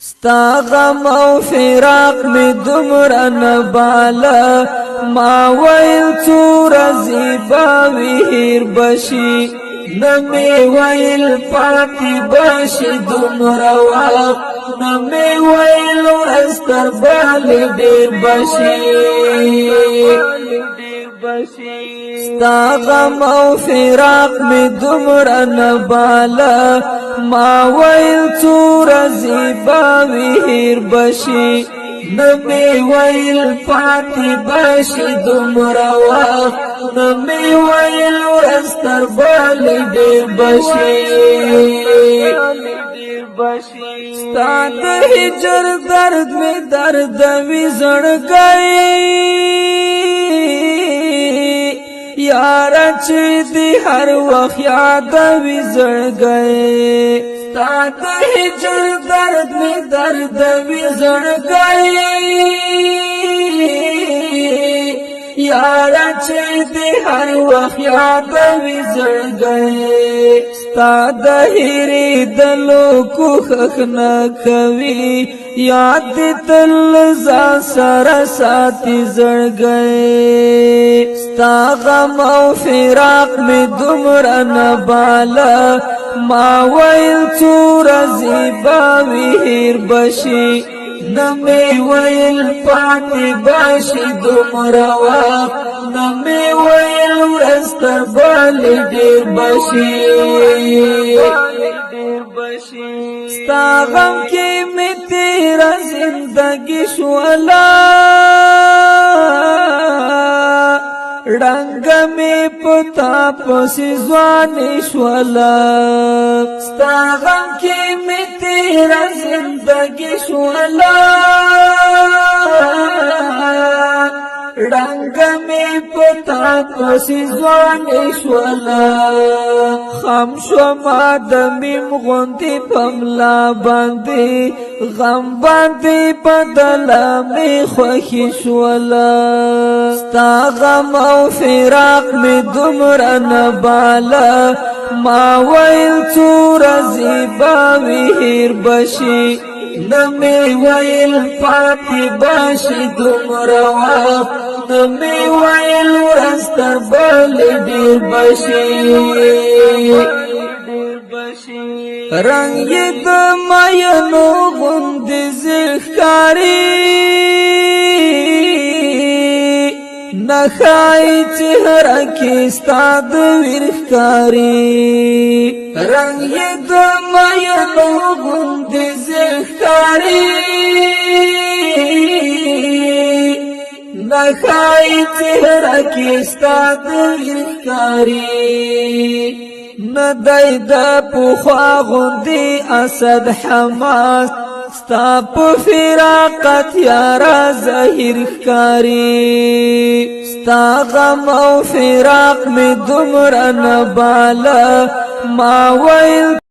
ستا غم او فراق می دمر نبالا ما ویل څو ورځې به وهیر بشي نمی ویل پاتې بشي دومره وخت نمی ویل ورځ تر بلې ډېر بشي ستا غم او فراق می دومره نبالا ما ویل څو ورځې به وهیر بشي نمی ویل پاتې بشي دومره وخت نمی ویل ورځ تر بلې ډېر بشي ستا د هجر درد می دردوي زړګی یاره چې دی هر وخت یادوي زړګی ستا د هجر درد می دردوي زړګی یاره چې دی هر وخت یادوي زړګی ستا د هېرېدلو کوښښ نه کوي یاد دې تل ځان سره ساتي زړګی ستا غم او فراق می دومره نبالا ما ویل څو ورځې به وهیر بشي نمی ویل پاتې بشي دومره وخت نمی ویل ورځ تر بلې ډېر بشي ستا غم کې می تیره زندګي شوله ړنګ می پتا پسې ځواني شوله ستا غم کې می تیره زندګي شوله ړنګ می پتا پسې ځواني شوله خام شوما د میم غوندې په ملا باندې غم باندې بدله می خوښي شوله ستا غم او فراق می دومره نبالا ما ویل څو ورځې به وهیر بشي نمی ویل پاتې بشي دومره وخت نمی ویل ورځ تر بلې ډېر بشي رنګ یې د مینو غوندې ښکاري نخای چهره کې ستا د ویر ښکاري رنګ یې د مینو غوندې ښکاري نخای چهره کې ستا د ویر ښکاري ندای د پخوا غوندې اسد حماس ستا په فراقت یاره ظاهر ښکاري ستا غم او فراق می دومره نبالا ما ویل